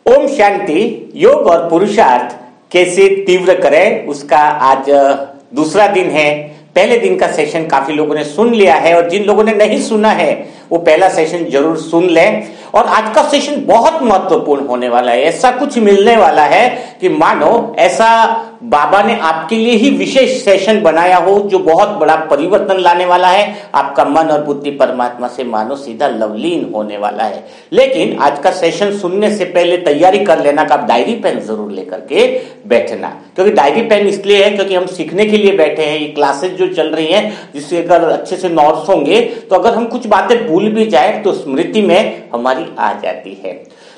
ओम शांति। योग और पुरुषार्थ कैसे तीव्र करें, उसका आज दूसरा दिन है। पहले दिन का सेशन काफी लोगों ने सुन लिया है और जिन लोगों ने नहीं सुना है वो पहला सेशन जरूर सुन लें। और आज का सेशन बहुत महत्वपूर्ण होने वाला है। ऐसा कुछ मिलने वाला है कि मानो ऐसा बाबा ने आपके लिए ही विशेष सेशन बनाया हो जो बहुत बड़ा परिवर्तन लाने वाला है। आपका मन और बुद्धि परमात्मा से मानो सीधा लवलीन होने वाला है। लेकिन आज का सेशन सुनने से पहले तैयारी कर लेना कि आप डायरी पेन जरूर लेकर के बैठना, क्योंकि डायरी पेन इसलिए है क्योंकि हम सीखने के लिए बैठे हैं। ये क्लासेस जो चल रही हैं जिससे अगर अच्छे से नोट्स होंगे तो अगर हम कुछ बातें भूल भी जाए तो स्मृति में हमारी आ जाती है।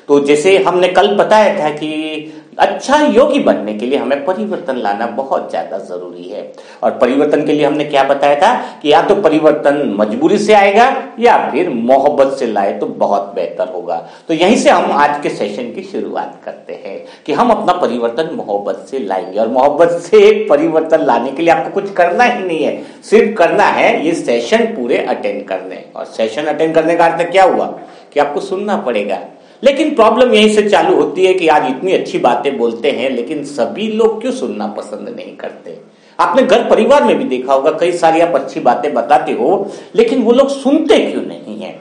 तो जैसे हमने कल बताया था कि अच्छा योगी बनने के लिए हमें परिवर्तन लाना बहुत ज्यादा जरूरी है। और परिवर्तन के लिए हमने क्या बताया था कि या तो परिवर्तन मजबूरी से आएगा या फिर मोहब्बत से लाए तो बहुत बेहतर होगा। तो यहीं से हम आज के सेशन की शुरुआत करते हैं कि हम अपना परिवर्तन मोहब्बत से लाएंगे। और मोहब्बत से परिवर्तन लाने के लिए आपको कुछ करना ही नहीं है, सिर्फ करना है ये सेशन पूरे अटेंड करने। और सेशन अटेंड करने का अर्थ क्या हुआ कि आपको सुनना पड़ेगा। लेकिन प्रॉब्लम यहीं से चालू होती है कि आज इतनी अच्छी बातें बोलते हैं लेकिन सभी लोग क्यों सुनना पसंद नहीं करते। आपने घर परिवार में भी देखा होगा, कई सारी आप अच्छी बातें बताते हो लेकिन वो लोग सुनते क्यों नहीं है।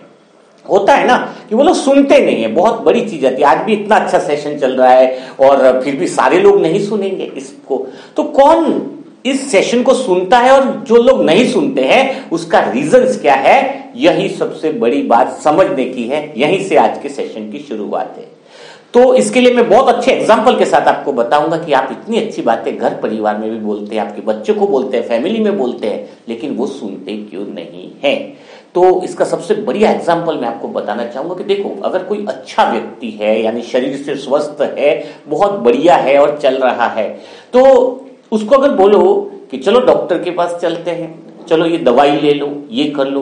होता है ना कि वो लोग सुनते नहीं है। बहुत बड़ी चीज आती है। आज भी इतना अच्छा सेशन चल रहा है और फिर भी सारे लोग नहीं सुनेंगे इसको। तो कौन इस सेशन को सुनता है और जो लोग नहीं सुनते हैं उसका रीजंस क्या है, यही सबसे बड़ी बात समझने की है। यहीं से आज के सेशन की शुरुआत है। तो इसके लिए मैं बहुत अच्छे एग्जांपल के साथ आपको बताऊंगा कि आप इतनी अच्छी बातें घर परिवार में भी बोलते हैं, आपके बच्चों को बोलते हैं, फैमिली में बोलते हैं, लेकिन वो सुनते क्यों नहीं है। तो इसका सबसे बढ़िया एग्जाम्पल मैं आपको बताना चाहूंगा कि देखो, अगर कोई अच्छा व्यक्ति है यानी शरीर से स्वस्थ है, बहुत बढ़िया है और चल रहा है, तो उसको अगर बोलो कि चलो डॉक्टर के पास चलते हैं, चलो ये दवाई ले लो, ये कर लो,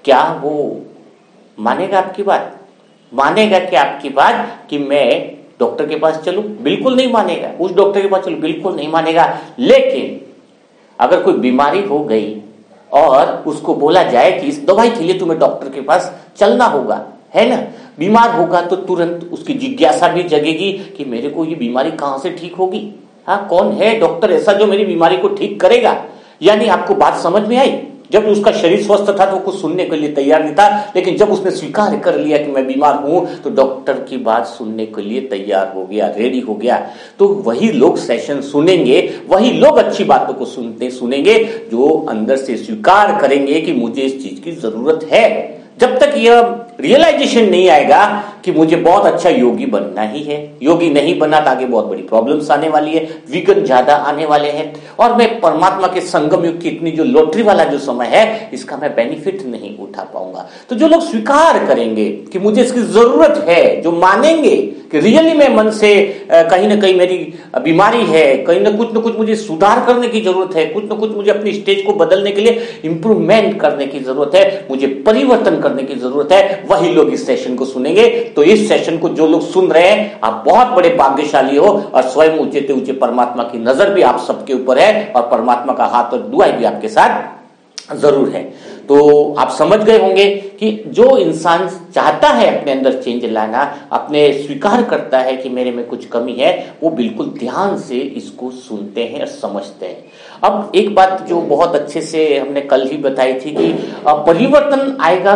क्या वो मानेगा आपकी बात? मानेगा क्या आपकी बात कि मैं डॉक्टर के पास चलूं? बिल्कुल नहीं मानेगा। उस डॉक्टर के पास चलो, बिल्कुल नहीं मानेगा। लेकिन अगर कोई बीमारी हो गई और उसको बोला जाए कि इस दवाई के लिए तुम्हें डॉक्टर के पास चलना होगा, है ना, बीमार होगा तो तुरंत उसकी जिज्ञासा भी जगेगी कि मेरे को ये बीमारी कहां से ठीक होगी। हाँ, कौन है डॉक्टर ऐसा जो मेरी बीमारी को ठीक करेगा। यानी आपको बात समझ में आई। जब उसका शरीर स्वस्थ था तो कुछ सुनने के लिए तैयार नहीं था, लेकिन जब उसने स्वीकार कर लिया कि मैं बीमार हूं तो डॉक्टर की बात सुनने के लिए तैयार हो गया, रेडी हो गया। तो वही लोग सेशन सुनेंगे, वही लोग अच्छी बातों को सुनेंगे जो अंदर से स्वीकार करेंगे कि मुझे इस चीज की जरूरत है। जब तक यह रियलाइजेशन नहीं आएगा कि मुझे बहुत अच्छा योगी बनना ही है, योगी नहीं बना तो आगे बहुत बड़ी प्रॉब्लम्स आने वाली है, विघ्न ज्यादा आने वाले हैं और मैं परमात्मा के संगम युग की इतनी जो लॉटरी वाला जो समय है इसका मैं बेनिफिट नहीं उठा पाऊंगा। तो जो लोग स्वीकार करेंगे कि मुझे इसकी जरूरत है, जो मानेंगे कि रियली में मन से कहीं ना कहीं मेरी बीमारी है, कहीं ना कुछ मुझे सुधार करने की जरूरत है, कुछ ना कुछ मुझे अपनी स्टेज को बदलने के लिए इंप्रूवमेंट करने की जरूरत है, मुझे परिवर्तन करने की जरूरत है, वही लोग इस सेशन को सुनेंगे। तो इस सेशन को जो लोग सुन रहे हैं आप बहुत बड़े भाग्यशाली हो और स्वयं ऊंचे से ऊंचे परमात्मा की नजर भी आप सबके ऊपर है और परमात्मा का हाथ और दुआएं भी आपके साथ जरूर है। तो आप समझ गए होंगे कि जो इंसान चाहता है अपने अंदर चेंज लाना, अपने स्वीकार करता है कि मेरे में कुछ कमी है, वो बिल्कुल ध्यान से इसको सुनते हैं और समझते हैं। अब एक बात जो बहुत अच्छे से हमने कल ही बताई थी कि परिवर्तन आएगा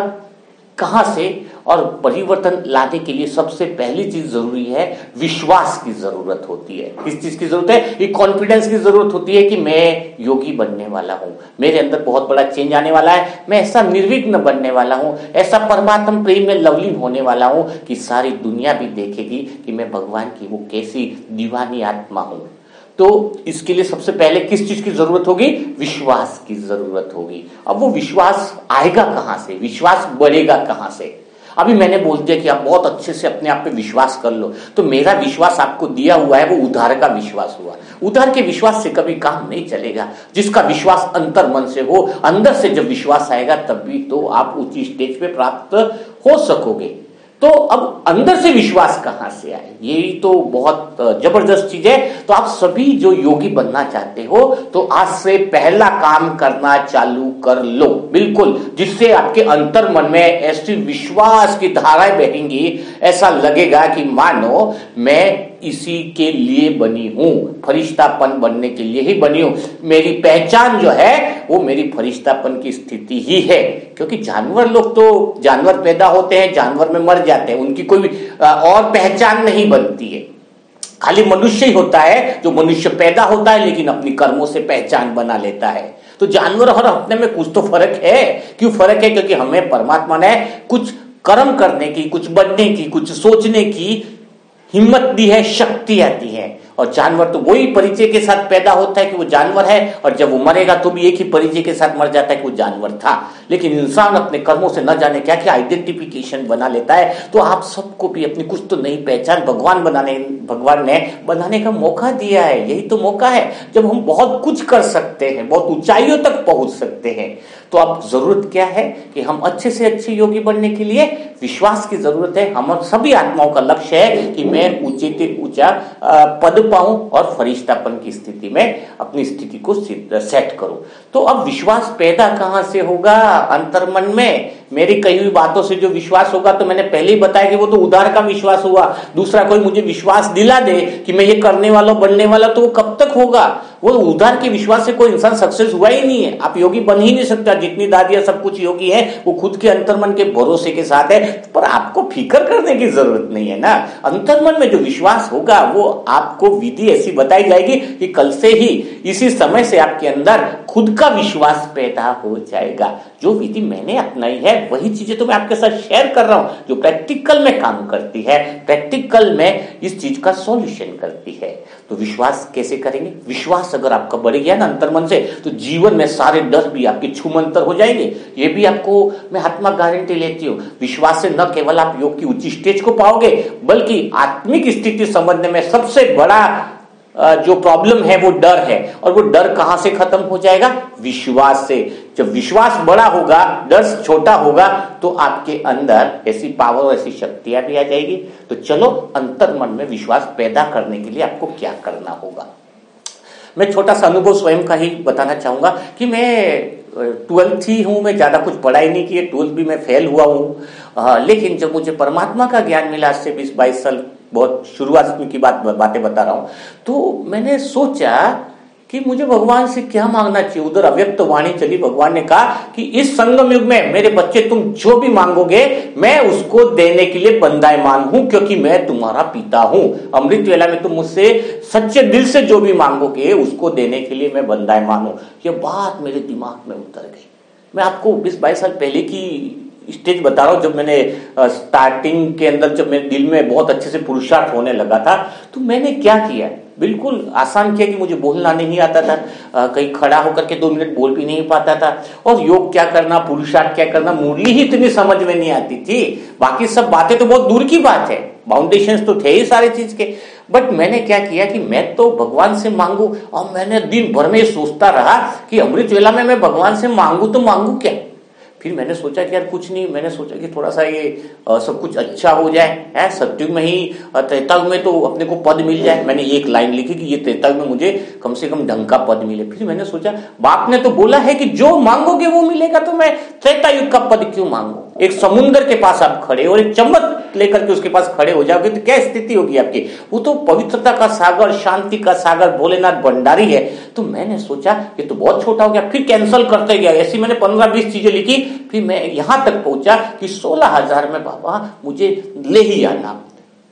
कहां से, और परिवर्तन लाने के लिए सबसे पहली चीज जरूरी है विश्वास की जरूरत होती है। किस चीज की जरूरत है? ये कॉन्फिडेंस की जरूरत होती है कि मैं योगी बनने वाला हूं, मेरे अंदर बहुत बड़ा चेंज आने वाला है, मैं ऐसा निर्विघ्न बनने वाला हूं, ऐसा परमात्म प्रेम में लवलीन होने वाला हूं कि सारी दुनिया भी देखेगी कि मैं भगवान की वो कैसी दीवानी आत्मा हूं। तो इसके लिए सबसे पहले किस चीज की जरूरत होगी? विश्वास की जरूरत होगी। अब वो विश्वास आएगा कहां से, विश्वास बढ़ेगा कहां से? अभी मैंने बोल दिया कि आप बहुत अच्छे से अपने आप पे विश्वास कर लो, तो मेरा विश्वास आपको दिया हुआ है वो उधार का विश्वास हुआ। उधार के विश्वास से कभी काम नहीं चलेगा। जिसका विश्वास अंतर मन से हो, अंदर से जब विश्वास आएगा तभी तो आप ऊंची स्टेज पे प्राप्त हो सकोगे। तो अब अंदर से विश्वास कहां से आए, यही तो बहुत जबरदस्त चीज है। तो आप सभी जो योगी बनना चाहते हो तो आज से पहला काम करना चालू कर लो, बिल्कुल, जिससे आपके अंतर मन में ऐसी विश्वास की धाराएं बहेंगी, ऐसा लगेगा कि मानो मैं इसी के लिए बनी हूं, फरिश्तापन बनने के लिए ही बनी हूं। मेरी पहचान जो है वो मेरी फरिश्तापन की स्थिति ही है। क्योंकि जानवर लोग तो जानवर पैदा होते हैं, जानवर में मर जाते हैं, उनकी कोई और पहचान नहीं बनती है। खाली मनुष्य ही होता है जो मनुष्य पैदा होता है लेकिन अपनी कर्मों से पहचान बना लेता है। तो जानवर और अपने में कुछ तो फर्क है। क्यों फर्क है? क्योंकि हमें परमात्मा ने कुछ कर्म करने की, कुछ बनने की, कुछ सोचने की हिम्मत दी है, शक्ति आती है। और जानवर तो वही परिचय के साथ पैदा होता है कि वो जानवर है, और जब वो मरेगा तो भी एक ही परिचय के साथ मर जाता है कि वो जानवर था। लेकिन इंसान अपने कर्मों से न जाने क्या क्या आइडेंटिफिकेशन बना लेता है। तो आप सबको भी अपनी कुछ तो नई पहचान भगवान ने बनाने का मौका दिया है। यही तो मौका है जब हम बहुत कुछ कर सकते हैं, बहुत ऊंचाइयों तक पहुंच सकते हैं। तो अब जरूरत क्या है कि हम अच्छे से अच्छे योगी बनने के लिए विश्वास की जरूरत है। हम सभी आत्माओं का लक्ष्य है कि मैं ऊंचे से ऊंचा पद पाऊं और फरिश्तापन की स्थिति में अपनी स्थिति को सेट करूं। तो अब विश्वास पैदा कहां से होगा? अंतर्मन में। मेरी कही हुई बातों से जो विश्वास होगा, तो मैंने पहले ही बताया कि वो तो उधार का विश्वास हुआ। दूसरा कोई मुझे विश्वास दिला दे कि मैं ये करने वाला बनने वाला, तो वो कब तक होगा? वो उधार के विश्वास से कोई इंसान सक्सेस हुआ ही नहीं है। आप योगी बन ही नहीं सकता। जितनी दादियां सब कुछ योगी है वो खुद के अंतर्मन के भरोसे के साथ है। पर आपको फिक्र करने की जरूरत नहीं है ना। अंतर्मन में जो विश्वास होगा वो आपको विधि ऐसी बताई जाएगी कि कल से ही इसी समय से आपके अंदर खुद का विश्वास पैदा हो जाएगा। जो विधि मैंने अपनाई है वही चीजें तो मैं आपके साथ शेयर कर रहा हूं, जो प्रैक्टिकल में काम करती है, प्रैक्टिकल में इस चीज का सॉल्यूशन करती है। तो विश्वास कैसे करेंगे? विश्वास अगर आपका बढ़ गया ना अंतर्मन से, तो जीवन में सारे डर भी आपके छूमंतर हो जाएंगे। ये भी आपको मैं आत्मा गारंटी लेती हूँ। विश्वास से न केवल आप योग की ऊंची स्टेज को पाओगे, बल्कि आत्मिक स्थिति समझने में सबसे बड़ा जो प्रॉब्लम है वो डर है। और वो डर कहां से खत्म हो जाएगा? विश्वास से। जब विश्वास बड़ा होगा, डर छोटा होगा, तो आपके अंदर ऐसी पावर, ऐसी शक्तियां भी आ जाएगी। तो चलो अंतर्मन में विश्वास पैदा करने के लिए आपको क्या करना होगा। मैं छोटा सा अनुभव स्वयं का ही बताना चाहूंगा कि मैं 12th ही हूं, मैं ज्यादा कुछ पढ़ाई नहीं की है, 12th भी मैं फेल हुआ हूं। लेकिन जब मुझे परमात्मा का ज्ञान मिला, आज से 20-22 साल, बहुत शुरुआत की बातें बता रहा हूं, तो मैंने सोचा कि मुझे भगवान से क्या मांगना चाहिए। उधर अव्यक्त वाणी चली। भगवान ने कहा कि इस संगम युग में मेरे बच्चे तुम जो भी मांगोगे मैं उसको देने के लिए बंदायमान हूं, क्योंकि मैं तुम्हारा पिता हूं। अमृत वेला में तुम मुझसे सच्चे दिल से जो भी मांगोगे उसको देने के लिए मैं बंदायमान हूं। ये बात मेरे दिमाग में उतर गई। मैं आपको 20-22 साल पहले की स्टेज बता रहा हूं, जब मैंने स्टार्टिंग के अंदर, जब मेरे दिल में बहुत अच्छे से पुरुषार्थ होने लगा था, तो मैंने क्या किया, बिल्कुल आसान किया कि मुझे बोलना नहीं आता था, कहीं खड़ा होकर के 2 मिनट बोल भी नहीं पाता था। और योग क्या करना, पुरुषार्थ क्या करना, मुरली ही इतनी समझ में नहीं आती थी। बाकी सब बातें तो बहुत दूर की बात है, फाउंडेशंस तो थे ही सारे चीज के। बट मैंने क्या किया कि मैं तो भगवान से मांगू, और मैंने दिन भर में सोचता रहा कि अमृत वेला में मैं भगवान से मांगू तो मांगू क्या। फिर मैंने सोचा कि यार कुछ नहीं, मैंने सोचा कि थोड़ा सा ये सब कुछ अच्छा हो जाए, सत्युग में ही, त्रेतायुग में तो अपने को पद मिल जाए। मैंने एक लाइन लिखी कि ये त्रेतायुग में मुझे कम से कम ढंग का पद मिले। फिर मैंने सोचा बाप ने तो बोला है कि जो मांगोगे वो मिलेगा, तो मैं त्रेतायुग का पद क्यों मांगू। एक समुद्र के पास आप खड़े और एक चम्मच लेकर के उसके पास खड़े हो जाओगे तो क्या स्थिति होगी आपकी। वो तो पवित्रता का सागर, शांति का सागर भोलेनाथ भंडारी है। तो मैंने सोचा ये तो बहुत छोटा हो गया, फिर कैंसिल करते गया। ऐसी मैंने 15-20 चीजें लिखी। फिर मैं यहां तक पहुंचा कि 16,000 में बाबा मुझे ले ही आना।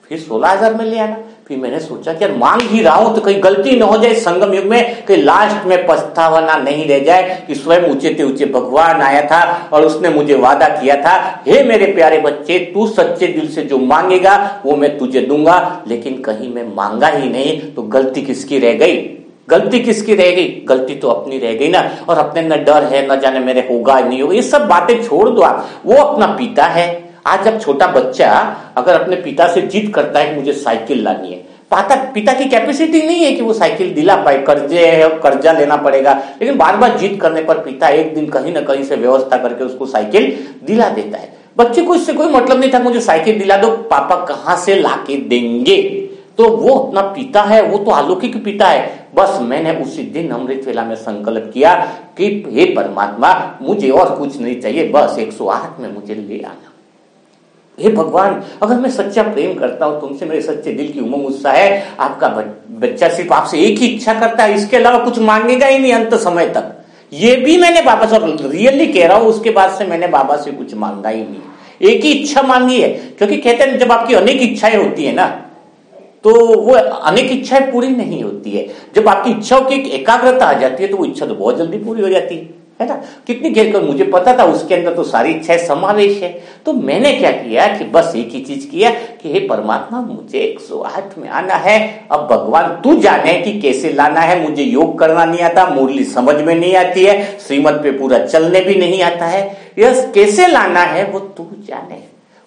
फिर 16,000 में ले आना। फिर मैंने सोचा कि यार मांग ही रहा हूं तो कहीं गलती न हो जाए संगम युग में, कि लास्ट में पछतावा नहीं रह जाए कि स्वयं ऊंचे से ऊंचे भगवान आया था और उसने मुझे वादा किया था, हे मेरे प्यारे बच्चे, तू सच्चे दिल से जो मांगेगा वो मैं तुझे दूंगा। लेकिन कहीं मैं मांगा ही नहीं, तो गलती किसकी रह गई? गलती किसकी रह गई? गलती तो अपनी रह गई ना। और अपने न डर है, न जाने मेरे होगा नहीं होगा, ये सब बातें छोड़ दो आप। वो अपना पिता है। आज जब छोटा बच्चा अगर अपने पिता से जिद करता है कि मुझे साइकिल लानी है, पिता की कैपेसिटी नहीं है कि वो साइकिल दिला पाए, कर्जा लेना पड़ेगा। लेकिन बार बार जिद करने पर पिता एक दिन कहीं ना कहीं से व्यवस्था करके उसको साइकिल दिला देता है। बच्चे को इससे कोई मतलब नहीं था, मुझे साइकिल दिला दो, पापा कहां से लाके देंगे। तो वो अपना पिता है, वो तो अलौकिक पिता है। बस मैंने उसी दिन अमृत वेला में संकल्प किया कि हे परमात्मा, मुझे और कुछ नहीं चाहिए, बस 108 में मुझे ले आना। हे भगवान, अगर मैं सच्चा प्रेम करता हूं तुमसे, मेरे सच्चे दिल की उमंग उत्साह है, आपका बच्चा सिर्फ आपसे एक ही इच्छा करता है, इसके अलावा कुछ मांगेगा ही नहीं अंत समय तक। ये भी मैंने बाबा से, रियली कह रहा हूं, उसके बाद से मैंने बाबा से कुछ मांगा ही नहीं, एक ही इच्छा मांगी है। क्योंकि कहते हैं जब आपकी अनेक इच्छाएं होती है ना, तो वो अनेक इच्छाएं पूरी नहीं होती है। जब आपकी इच्छाओं की एक एकाग्रता आ जाती है तो वो इच्छा तो बहुत जल्दी पूरी हो जाती है ना। कितनी घेर कर मुझे पता था उसके अंदर तो सारी इच्छाएं समावेश है। तो मैंने क्या किया कि बस एक ही चीज किया कि हे परमात्मा, मुझे 108 में आना है। अब भगवान तू जाने कि कैसे लाना है, मुझे योग करना नहीं आता, मुरली समझ में नहीं आती है, श्रीमत पे पूरा चलने भी नहीं आता है, यस कैसे लाना है वो तू जाने।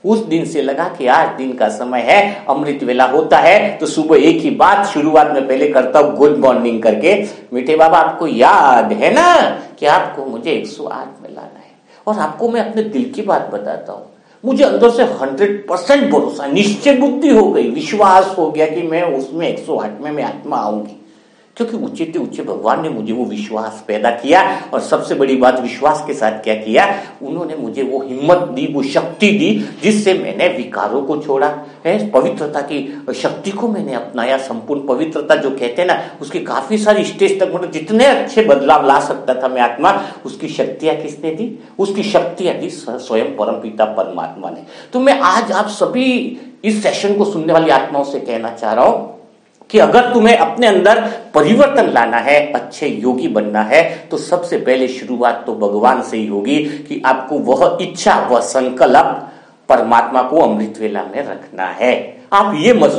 उस दिन से लगा कि आज दिन का समय है, अमृत वेला होता है तो सुबह एक ही बात शुरुआत में पहले करता हूं, गुड मॉर्निंग करके, मीठे बाबा आपको याद है ना कि आपको मुझे 108 में लाना है। और आपको मैं अपने दिल की बात बताता हूं, मुझे अंदर से 100% भरोसा, निश्चय बुद्धि हो गई, विश्वास हो गया कि मैं उसमें 108 में मैं आत्मा आऊंगी। क्योंकि ऊंचे ऊंचे भगवान ने मुझे वो विश्वास पैदा किया। और सबसे बड़ी बात, विश्वास के साथ क्या किया, उन्होंने मुझे वो हिम्मत दी, वो शक्ति दी, जिससे मैंने विकारों को छोड़ा है, पवित्रता की शक्ति को मैंने अपनाया। संपूर्ण पवित्रता जो कहते हैं ना, उसकी काफी सारी स्टेज तक, मतलब जितने अच्छे बदलाव ला सकता था मैं आत्मा, उसकी शक्तियां किसने दी, उसकी शक्तियां दी स्वयं परमपिता परमात्मा ने। तो मैं आज आप सभी इस सेशन को सुनने वाली आत्माओं से कहना चाह रहा हूं कि अगर तुम्हें अपने अंदर परिवर्तन लाना है, अच्छे योगी बनना है, तो सबसे पहले शुरुआत तो भगवान से ही होगी कि आपको वह इच्छा, वह संकल्प परमात्मा को अमृत वेला में रखना है। आप ये मत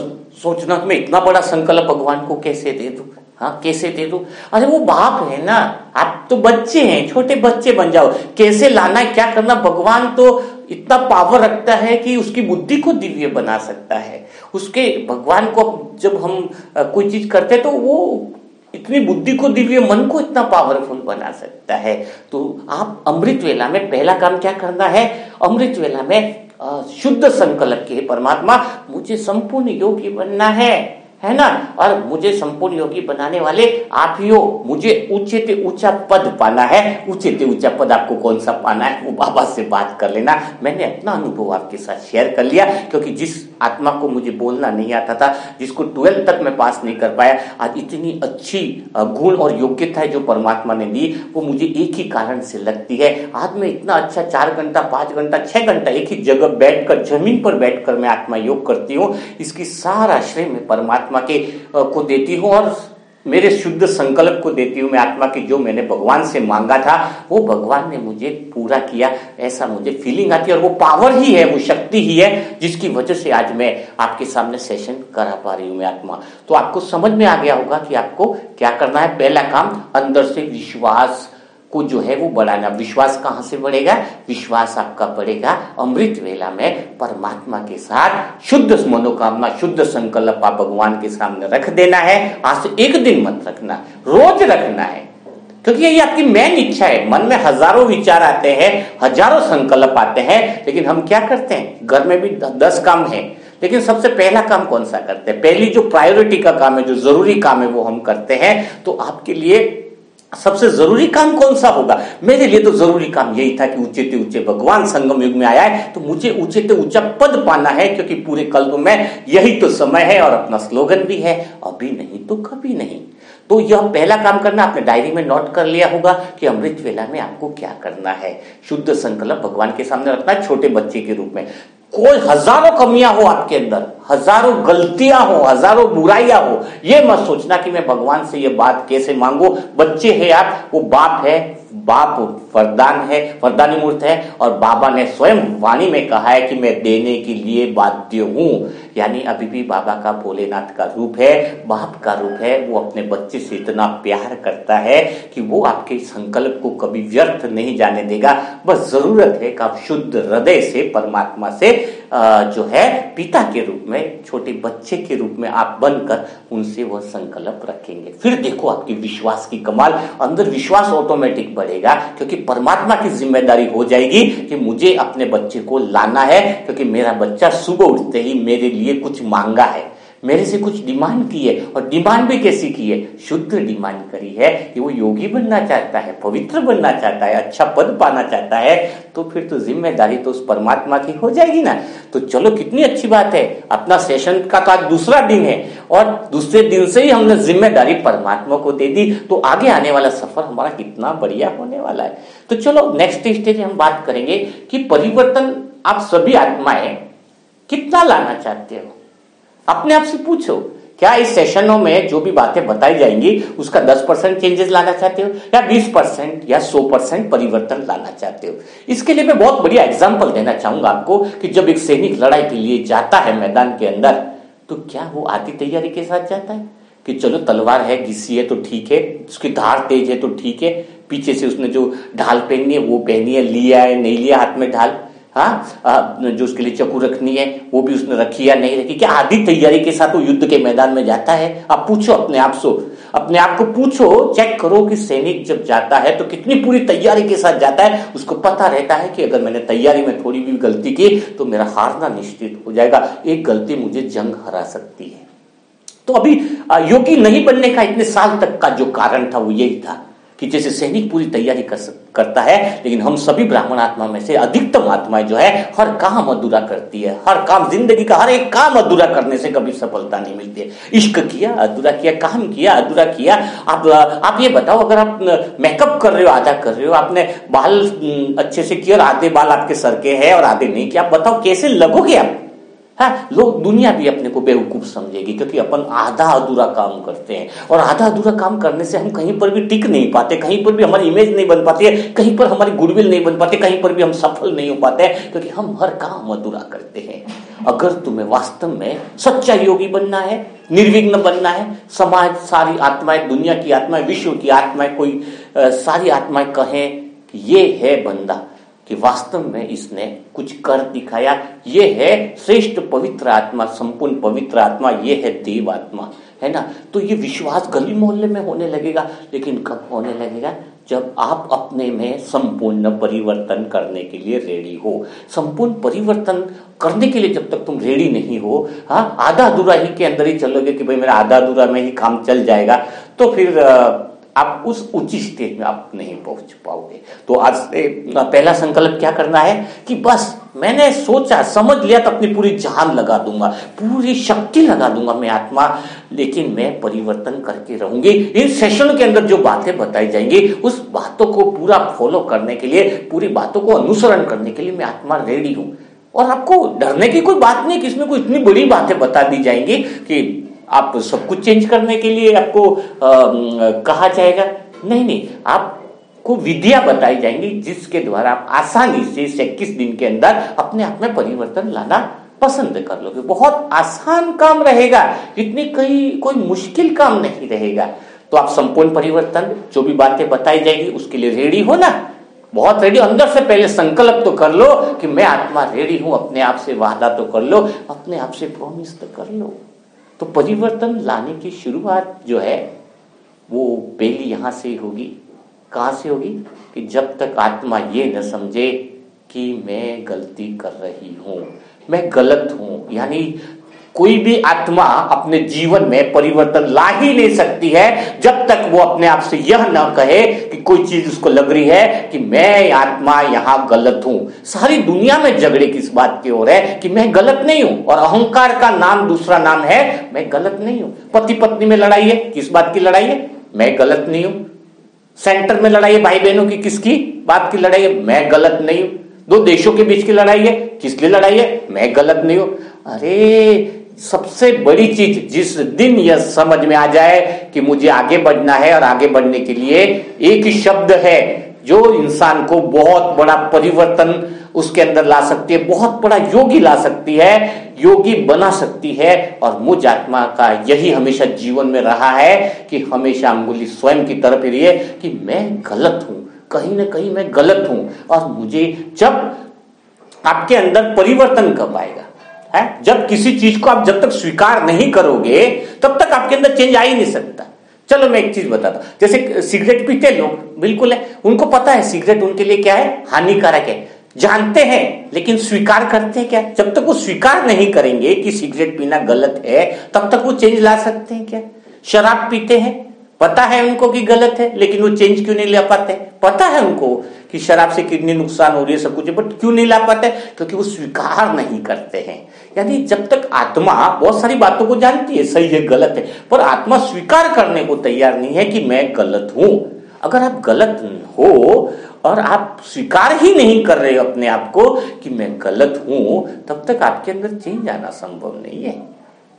सोचना कि मैं इतना बड़ा संकल्प भगवान को कैसे दे दूं, हाँ कैसे दे दूं। अरे वो बाप है ना, आप तो बच्चे हैं, छोटे बच्चे बन जाओ, कैसे लाना है, क्या करना। भगवान तो इतना पावर रखता है कि उसकी बुद्धि को दिव्य बना सकता है। उसके भगवान को जब हम कोई चीज करते तो वो इतनी बुद्धि को दिव्य, मन को इतना पावरफुल बना सकता है। तो आप अमृत वेला में पहला काम क्या करना है, अमृत वेला में शुद्ध संकल्प के परमात्मा मुझे संपूर्ण योगी बनना है ना, और मुझे संपूर्ण योगी बनाने वाले आप ही हो। मुझे ऊंचे से ऊंचा पद पाना है। ऊंचे से ऊंचा पद आपको कौन सा पाना है, वो बाबा से बात कर लेना। मैंने अपना अनुभव आपके साथ शेयर कर लिया, क्योंकि जिस आत्मा को मुझे बोलना नहीं आता था, जिसको 12th तक मैं पास नहीं कर पाया, आज इतनी अच्छी गुण और योग्यता है जो परमात्मा ने दी, वो मुझे एक ही कारण से लगती है। आज मैं इतना अच्छा 4 घंटा 5 घंटा 6 घंटा एक ही जगह बैठकर, जमीन पर बैठकर मैं आत्मा योग करती हूँ। इसकी सारा श्रेय मैं परमात्मा के को देती हूँ और मेरे शुद्ध संकल्प को देती हूँ मैं आत्मा की। जो मैंने भगवान से मांगा था वो भगवान ने मुझे पूरा किया, ऐसा मुझे फीलिंग आती है। और वो पावर ही है, वो शक्ति ही है, जिसकी वजह से आज मैं आपके सामने सेशन करा पा रही हूँ मैं आत्मा। तो आपको समझ में आ गया होगा कि आपको क्या करना है। पहला काम, अंदर से विश्वास को जो है वो बढ़ाना। विश्वास कहां से बढ़ेगा, विश्वास आपका बढ़ेगा अमृत वेला में परमात्मा के साथ। शुद्ध मनोकामना, शुद्ध संकल्प आप भगवान के सामने रख देना है। आज से एक दिन मत रखना, रोज रखना है, क्योंकि ये आपकी मेन इच्छा है। मन में हजारों विचार आते हैं, हजारों संकल्प आते हैं, लेकिन हम क्या करते हैं, घर में भी 10 काम है, लेकिन सबसे पहला काम कौन सा करते हैं, पहली जो प्रायोरिटी का काम है, जो जरूरी काम है, वो हम करते हैं। तो आपके लिए सबसे जरूरी काम कौन सा होगा? मेरे लिए तो जरूरी काम यही था कि ऊंचे से ऊंचे भगवान संगम युग में आया है, तो मुझे ऊंचे से ऊंचा पद पाना है, क्योंकि पूरे कल्प में यही तो समय है। और अपना स्लोगन भी है, अभी नहीं तो कभी नहीं। तो यह पहला काम करना। आपने डायरी में नोट कर लिया होगा कि अमृत वेला में आपको क्या करना है। शुद्ध संकल्प भगवान के सामने रखना है, छोटे बच्चे के रूप में। कोई हजारों कमियां हो आपके अंदर, हजारों गलतियां हो, हजारों बुराइयां हो, ये मत सोचना कि मैं भगवान से ये बात कैसे मांगू। बच्चे हैं आप, वो बाप है, बाप वरदान है, वरदानी मूर्त है। और बाबा ने स्वयं वाणी में कहा है कि मैं देने के लिए बाध्य हूं। यानी अभी भी बाबा का भोलेनाथ का रूप है, बाप का रूप है। वो अपने बच्चे से इतना प्यार करता है कि वो आपके संकल्प को कभी व्यर्थ नहीं जाने देगा। बस जरूरत है कि आप शुद्ध हृदय से परमात्मा से जो है पिता के रूप में, छोटे बच्चे के रूप में आप बनकर उनसे वह संकल्प रखेंगे। फिर देखो आपकी विश्वास की कमाल, अंदर विश्वास ऑटोमेटिक बढ़ेगा, क्योंकि परमात्मा की जिम्मेदारी हो जाएगी कि मुझे अपने बच्चे को लाना है, क्योंकि मेरा बच्चा सुबह उठते ही मेरे लिए कुछ मांगा है, मेरे से कुछ डिमांड की है, और डिमांड भी कैसी की है? शुद्ध डिमांड करी है कि वो योगी बनना चाहता है, पवित्र बनना चाहता है, अच्छा पद पाना चाहता है। तो फिर तो जिम्मेदारी तो उस परमात्मा की हो जाएगी ना। तो चलो, कितनी अच्छी बात है, अपना सेशन का तो आज दूसरा दिन है और दूसरे दिन से ही हमने जिम्मेदारी परमात्मा को दे दी, तो आगे आने वाला सफर हमारा कितना बढ़िया होने वाला है। तो चलो, नेक्स्ट स्टेज हम बात करेंगे कि परिवर्तन आप सभी आत्माएं कितना लाना चाहते हो। अपने आप से पूछो, क्या इस सेशनों में जो भी बातें बताई जाएंगी उसका 10% चेंजेस लाना चाहते हो, या 20% या 100% परिवर्तन लाना चाहते हो? इसके लिए मैं बहुत बढ़िया एग्जांपल देना चाहूंगा आपको कि जब एक सैनिक लड़ाई के लिए जाता है मैदान के अंदर, तो क्या वो आधी तैयारी के साथ जाता है कि चलो तलवार है, घिसी है तो ठीक है, उसकी धार तेज है तो ठीक है, पीछे से उसने जो ढाल पहननी है वो पहनी है, लिया है नहीं लिया हाथ में ढाल, हाँ, जो उसके लिए चक्कू रखनी है वो भी उसने रखी या नहीं रखी, क्या आधी तैयारी के साथ वो युद्ध के मैदान में जाता है? आप पूछो अपने आप से, अपने आप को पूछो, चेक करो कि सैनिक जब जाता है तो कितनी पूरी तैयारी के साथ जाता है। उसको पता रहता है कि अगर मैंने तैयारी में थोड़ी भी गलती की तो मेरा हारना निश्चित हो जाएगा, एक गलती मुझे जंग हरा सकती है। तो अभी योगी नहीं बनने का इतने साल तक का जो कारण था वो यही था कि जैसे सैनिक पूरी तैयारी करता है, लेकिन हम सभी ब्राह्मण आत्मा में से अधिकतम आत्माएं जो है हर काम अधूरा करती है। हर काम, जिंदगी का हर एक काम अधूरा करने से कभी सफलता नहीं मिलती है। इश्क किया अधूरा किया, काम किया अधूरा किया। आप ये बताओ, अगर आप मेकअप कर रहे हो आधा कर रहे हो, आपने बाल अच्छे से किया और आधे बाल आपके सर के है और आधे नहीं किया, आप बताओ कैसे लगोगे आप? हाँ, लोग, दुनिया भी अपने को बेवकूफ समझेगी, क्योंकि अपन आधा अधूरा काम करते हैं, और आधा अधूरा काम करने से हम कहीं पर भी टिक नहीं पाते, कहीं पर भी हमारी इमेज नहीं बन पाती है, कहीं पर हमारी गुडविल नहीं बन पाती, कहीं पर भी हम सफल नहीं हो पाते हैं, क्योंकि हम हर काम अधूरा करते हैं। अगर तुम्हें वास्तव में सच्चा योगी बनना है, निर्विघ्न बनना है, समाज, सारी आत्माएं, दुनिया की आत्माएं, विश्व की आत्माएं, कोई सारी आत्माएं कहें कि ये है बंदा, कि वास्तव में इसने कुछ कर दिखाया, ये है श्रेष्ठ पवित्र आत्मा, संपूर्ण पवित्र आत्मा, ये है देव आत्मा, है ना, तो ये विश्वास गली मोहल्ले में होने लगेगा। लेकिन कब होने लगेगा? जब आप अपने में संपूर्ण परिवर्तन करने के लिए रेडी हो। संपूर्ण परिवर्तन करने के लिए जब तक तुम रेडी नहीं हो, हाँ, आधा अधूरा ही के अंदर ही चलोगे कि भाई मेरा आधा अधूरा में ही काम चल जाएगा, तो फिर आप उस उच्च स्टेज में आप नहीं पहुंच पाओगे। तो आज से पहला संकल्प क्या करना है कि बस मैंने सोचा, समझ लिया तो अपनी पूरी जान लगा दूंगा, पूरी शक्ति लगा दूंगा मैं आत्मा, लेकिन मैं परिवर्तन करके रहूंगी। इन सेशन के अंदर जो बातें बताई जाएंगी उस बातों को पूरा फॉलो करने के लिए, पूरी बातों को अनुसरण करने के लिए मैं आत्मा रेडी हूं। और आपको डरने की कोई बात नहीं कि इसमें कोई इतनी बड़ी बातें बता दी जाएंगी कि आप सब कुछ चेंज करने के लिए आपको कहा जाएगा। नहीं, आपको विधियां बताई जाएंगी जिसके द्वारा आप आसानी से इस 21 दिन के अंदर अपने आप में परिवर्तन लाना पसंद कर लोगे। बहुत आसान काम रहेगा, इतनी कोई मुश्किल काम नहीं रहेगा। तो आप संपूर्ण परिवर्तन, जो भी बातें बताई जाएगी उसके लिए रेडी हो ना, बहुत रेडी। अंदर से पहले संकल्प तो कर लो कि मैं आत्मा रेडी हूं, अपने आप से वादा तो कर लो, अपने आप से प्रॉमिस तो कर लो। तो परिवर्तन लाने की शुरुआत जो है वो पहली यहां से होगी। कहां से होगी? कि जब तक आत्मा ये न समझे कि मैं गलती कर रही हूं, मैं गलत हूं। यानी कोई भी आत्मा अपने जीवन में परिवर्तन ला ही नहीं सकती है जब तक वो अपने आप से यह ना कहे कि कोई चीज उसको लग रही है कि मैं आत्मा यहां गलत हूं। सारी दुनिया में झगड़े किस बात की ओर है कि मैं गलत नहीं हूं, और अहंकार का नाम दूसरा नाम है मैं गलत नहीं हूं। पति पत्नी में लड़ाई है, किस बात की लड़ाई है? मैं गलत नहीं हूं। सेंटर में लड़ाई है भाई बहनों की, किसकी बात की लड़ाई है? मैं गलत नहीं हूं। दो देशों के बीच की लड़ाई है, किस लिए लड़ाई है? मैं गलत नहीं हूं। अरे सबसे बड़ी चीज, जिस दिन यह समझ में आ जाए कि मुझे आगे बढ़ना है, और आगे बढ़ने के लिए एक ही शब्द है जो इंसान को बहुत बड़ा परिवर्तन उसके अंदर ला सकती है, बहुत बड़ा योगी ला सकती है, योगी बना सकती है। और मुझ आत्मा का यही हमेशा जीवन में रहा है कि हमेशा अंगुली स्वयं की तरफ ही है कि मैं गलत हूं, कहीं ना कहीं मैं गलत हूं। और मुझे, जब आपके अंदर परिवर्तन कब आएगा है? जब किसी चीज को आप जब तक स्वीकार नहीं करोगे तब तक आपके अंदर चेंज आ ही नहीं सकता। चलो मैं एक चीज बताता हूं, जैसे सिगरेट पीते लोग, बिल्कुल है, उनको पता है सिगरेट उनके लिए क्या है, हानिकारक है, जानते हैं, लेकिन स्वीकार करते हैं क्या? जब तक वो स्वीकार नहीं करेंगे कि सिगरेट पीना गलत है, तब तक वो चेंज ला सकते हैं क्या? शराब पीते हैं, पता है उनको कि गलत है, लेकिन वो चेंज क्यों नहीं ला पाते? पता है उनको कि शराब से किडनी नुकसान हो रही है, सब कुछ है, बट क्यों नहीं ला पाते? क्योंकि वो स्वीकार नहीं करते हैं। यानी जब तक आत्मा बहुत सारी बातों को जानती है, सही है गलत है, पर आत्मा स्वीकार करने को तैयार नहीं है कि मैं गलत हूं। अगर आप गलत हो और आप स्वीकार ही नहीं कर रहे हो अपने आप को कि मैं गलत हूं, तब तक आपके अंदर चेंज आना संभव नहीं है।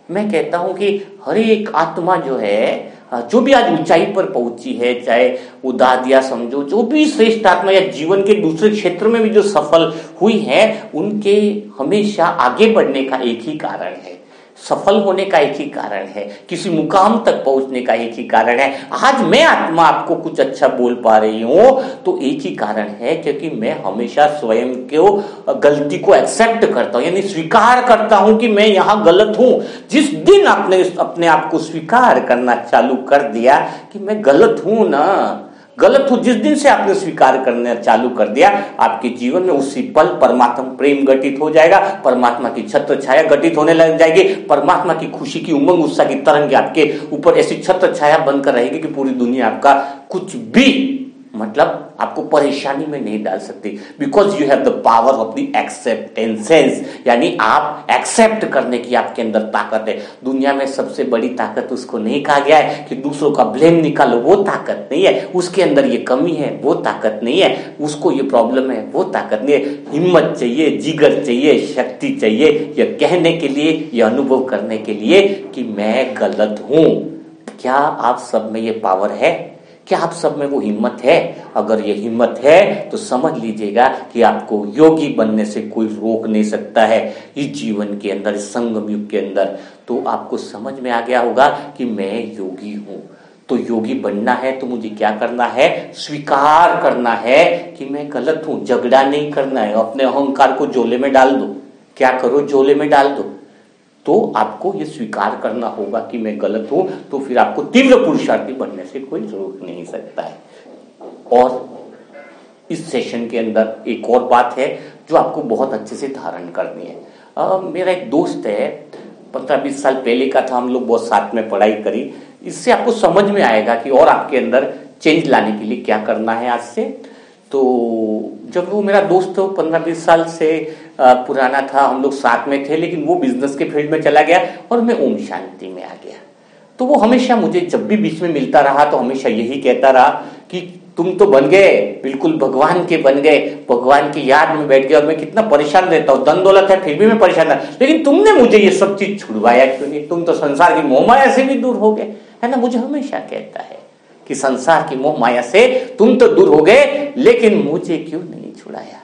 मैं कहता हूं कि हर एक आत्मा जो है, जो भी आज ऊंचाई पर पहुंची है, चाहे वो दादिया समझो, जो भी श्रेष्ठ आत्मा या जीवन के दूसरे क्षेत्र में भी जो सफल हुई है, उनके हमेशा आगे बढ़ने का एक ही कारण है, सफल होने का एक ही कारण है, किसी मुकाम तक पहुंचने का एक ही कारण है। आज मैं आत्मा आपको कुछ अच्छा बोल पा रही हूं तो एक ही कारण है, क्योंकि मैं हमेशा स्वयं को गलती को एक्सेप्ट करता हूं, यानी स्वीकार करता हूं कि मैं यहां गलत हूं। जिस दिन आपने अपने आप को स्वीकार करना चालू कर दिया कि मैं गलत हूं ना, गलत हूं, जिस दिन से आपने स्वीकार करना चालू कर दिया, आपके जीवन में उसी पल परमात्मा प्रेम घटित हो जाएगा, परमात्मा की छत्र छाया घटित होने लग जाएगी, परमात्मा की खुशी की उमंग उत्साह की तरंग आपके ऊपर ऐसी छत्र छाया बनकर रहेगी कि पूरी दुनिया आपका कुछ भी मतलब आपको परेशानी में नहीं डाल सकती, because you have the power of the acceptances, यानी आप एक्सेप्ट करने की आपके अंदर ताकत है। दुनिया में सबसे बड़ी ताकत उसको नहीं कहा गया है कि दूसरों का ब्लेम निकालो, वो ताकत नहीं है, उसके अंदर ये कमी है, वो ताकत नहीं है, उसको ये प्रॉब्लम है, वो ताकत नहीं है। हिम्मत चाहिए, जिगर चाहिए, शक्ति चाहिए, यह कहने के लिए, यह अनुभव करने के लिए कि मैं गलत हूं। क्या आप सब में ये पावर है? क्या आप सब में वो हिम्मत है? अगर ये हिम्मत है तो समझ लीजिएगा कि आपको योगी बनने से कोई रोक नहीं सकता है इस जीवन के अंदर, इस संगम युग के अंदर। तो आपको समझ में आ गया होगा कि मैं योगी हूं। तो योगी बनना है तो मुझे क्या करना है? स्वीकार करना है कि मैं गलत हूं। झगड़ा नहीं करना है, अपने अहंकार को झोले में डाल दो। क्या करो? झोले में डाल दो। तो आपको ये स्वीकार करना होगा कि मैं गलत हूं, तो फिर आपको तीव्र पुरुषार्थी बनने से कोई रोक नहीं सकता है। और इस सेशन के अंदर एक और बात है जो आपको बहुत अच्छे से धारण करनी है। मेरा एक दोस्त है, 15-20 साल पहले का था, हम लोग बहुत साथ में पढ़ाई करी। इससे आपको समझ में आएगा कि और आपके अंदर चेंज लाने के लिए क्या करना है आज से। तो जब वो मेरा दोस्त 15-20 साल से पुराना था, हम लोग साथ में थे, लेकिन वो बिजनेस के फील्ड में चला गया और मैं ओम शांति में आ गया। तो वो हमेशा मुझे जब भी बीच में मिलता रहा तो हमेशा यही कहता रहा कि तुम तो बन गए, बिल्कुल भगवान के बन गए, भगवान की याद में बैठ गए, और मैं कितना परेशान रहता हूँ, धन दौलत है फिर भी मैं परेशान था, लेकिन तुमने मुझे ये सब चीज छुड़वाया क्यों नहीं? तुम तो संसार की मोह माया से भी दूर हो गए, है ना। मुझे हमेशा कहता है कि संसार की मोह माया से तुम तो दूर हो गए, लेकिन मुझे क्यों नहीं छुड़ाया।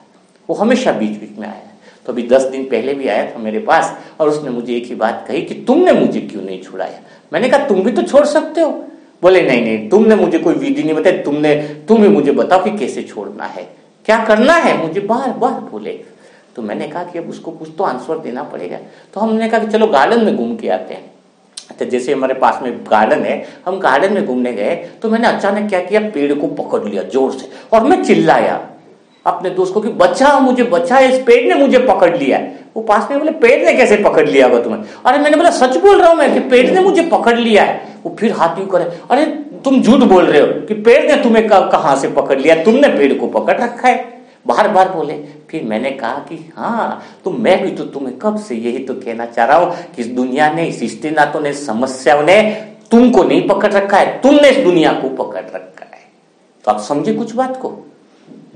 वो हमेशा बीच बीच में आया। तो अभी 10 दिन पहले भी आया था मेरे पास और उसने मुझे एक ही बात कही कि तुमने मुझे क्यों नहीं छुड़ाया। मैंने कहा तुम भी तो छोड़ सकते हो। बोले नहीं नहीं, तुमने मुझे कोई विधि नहीं बताई, तुम ही मुझे बताओ कि कैसे छोड़ना है, क्या करना है, मुझे बार बार बोले। तो मैंने कहा कि अब उसको कुछ तो आंसर देना पड़ेगा। तो हमने कहा कि चलो गार्डन में घूम के आते हैं। तो जैसे हमारे पास में गार्डन है, हम गार्डन में घूमने गए तो मैंने अचानक क्या किया, पेड़ को पकड़ लिया जोर से और मैं चिल्लाया अपने दोस्त को कि बचाओ मुझे, बचा, इस पेड़ ने मुझे पकड़ लिया। वो पास में बोले पेड़ ने कैसे पकड़ लिया होगा तुम्हें? अरे मैंने बोला सच बोल रहा हूं मैं कि पेड़ ने मुझे पकड़ लिया है। वो फिर हाथ यूं करे, अरे तुम झूठ बोल रहे हो कि पेड़ ने तुम्हें कहां से पकड़ लिया, तुमने पेड़ को पकड़ रखा है, बार बार बोले। फिर मैंने कहा कि हाँ, तो मैं भी तो तुम्हें कब से यही तो कहना चाह रहा हूं कि इस दुनिया ने, इस स्थितिनाथों ने, समस्याओं ने तुमको नहीं पकड़ रखा है, तुमने इस दुनिया को पकड़ रखा है। तो आप समझे कुछ बात को,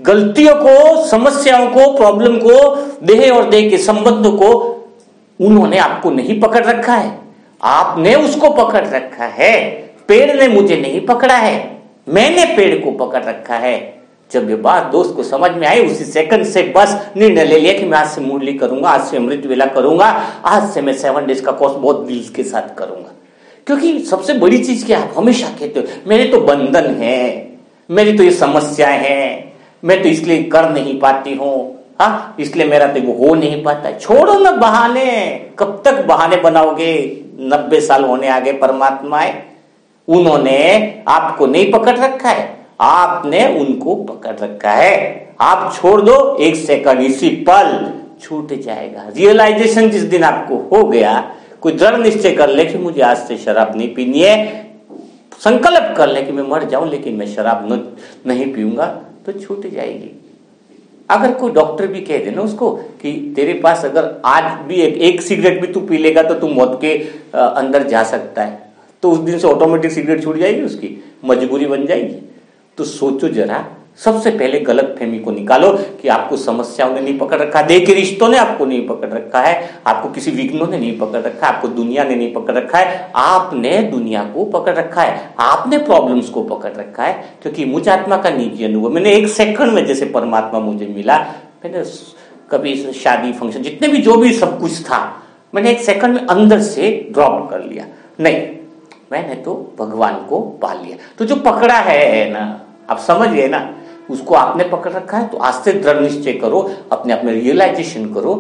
गलतियों को, समस्याओं को, प्रॉब्लम को, देह और देह के संबंधों को उन्होंने आपको नहीं पकड़ रखा है, आपने उसको पकड़ रखा है। पेड़ ने मुझे नहीं पकड़ा है, मैंने पेड़ को पकड़ रखा है। जब ये बात दोस्त को समझ में आई, उसी सेकंड से बस निर्णय ले लिया कि मैं आज से मुरली करूंगा, आज से अमृत वेला करूंगा, आज से मैं 7 डेज का कोर्स बहुत दिल के साथ करूंगा। क्योंकि सबसे बड़ी चीज क्या, आप हमेशा कहते हो मेरे तो बंधन है, मेरी तो ये समस्याएं हैं, मैं तो इसलिए कर नहीं पाती हूं, हाँ इसलिए मेरा तो वो हो नहीं पाता। छोड़ो ना बहाने, कब तक बहाने बनाओगे? 90 साल होने आगे परमात्मा आए, उन्होंने आपको नहीं पकड़ रखा है, आपने उनको पकड़ रखा है। आप छोड़ दो, 1 सेकंड इसी पल छूट जाएगा। रियलाइजेशन जिस दिन आपको हो गया, कोई दृढ़ निश्चय कर ले कि मुझे आज से शराब नहीं पीनी है, संकल्प कर ले कि मैं मर जाऊं लेकिन मैं शराब नहीं पीऊंगा, तो छूट जाएगी। अगर कोई डॉक्टर भी कह दे ना उसको कि तेरे पास अगर आज भी एक सिगरेट भी तू पी लेगा तो तू मौत के अंदर जा सकता है, तो उस दिन से ऑटोमेटिक सिगरेट छूट जाएगी, उसकी मजबूरी बन जाएगी। तो सोचो जरा, सबसे पहले गलत फहमी को निकालो कि आपको समस्याओं ने नहीं पकड़ रखा, देह के रिश्तों ने आपको नहीं पकड़ रखा है, आपको किसी विघ्नों ने नहीं पकड़ रखा है, आपको दुनिया ने नहीं पकड़ रखा है, आपने दुनिया को पकड़ रखा है, आपने प्रॉब्लम्स को पकड़ रखा है। क्योंकि मुझ आत्मा का निजी अनुभव, मैंने 1 सेकंड में जैसे परमात्मा मुझे मिला, मैंने कभी शादी फंक्शन जितने भी जो भी सब कुछ था, मैंने 1 सेकंड में अंदर से ड्रॉप कर लिया। नहीं, मैंने तो भगवान को पा लिया। तो जो पकड़ा है ना, आप समझ गए ना, उसको आपने पकड़ रखा है। तो आज से दृढ़ निश्चय करो, अपने आप में रियलाइजेशन करो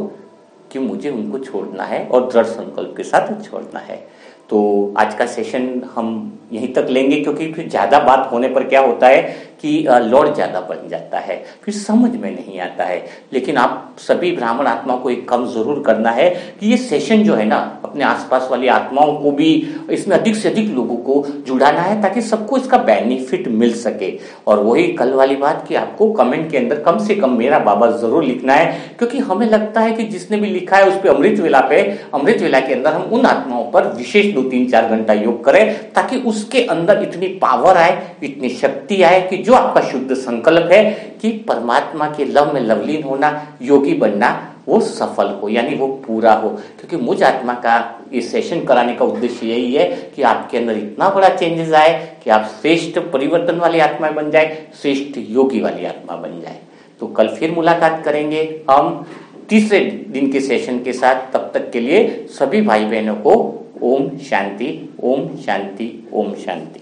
कि मुझे उनको छोड़ना है और दृढ़ संकल्प के साथ छोड़ना है। तो आज का सेशन हम यहीं तक लेंगे, क्योंकि फिर ज्यादा बात होने पर क्या होता है कि लोड ज्यादा बढ़ जाता है, फिर समझ में नहीं आता है। लेकिन आप सभी ब्राह्मण आत्माओं को एक काम जरूर करना है कि ये सेशन जो है ना, अपने आसपास वाली आत्माओं को भी इसमें अधिक से अधिक लोगों को जुड़ाना है, ताकि सबको इसका बेनिफिट मिल सके। और वही कल वाली बात कि आपको कमेंट के अंदर कम से कम मेरा बाबा जरूर लिखना है, क्योंकि हमें लगता है कि जिसने भी लिखा है उस पर अमृत वेला के अंदर हम उन आत्माओं पर विशेष 2-3-4 घंटा योग करें, ताकि उसके अंदर इतनी पावर आए, इतनी शक्ति आए कि जो आपका शुद्ध संकल्प है कि परमात्मा के लव में लवलीन होना, योगी बनना, वो सफल हो, यानी वो पूरा हो। क्योंकि मुझ आत्मा का ये सेशन कराने का उद्देश्य यही है कि आपके अंदर इतना बड़ा चेंजेस आए कि आप श्रेष्ठ परिवर्तन वाली आत्मा बन जाए, श्रेष्ठ योगी वाली आत्मा बन जाए। तो कल फिर मुलाकात करेंगे हम तीसरे दिन के सेशन के साथ। तब तक के लिए सभी भाई बहनों को ओम शांति, ओम शांति, ओम शांति।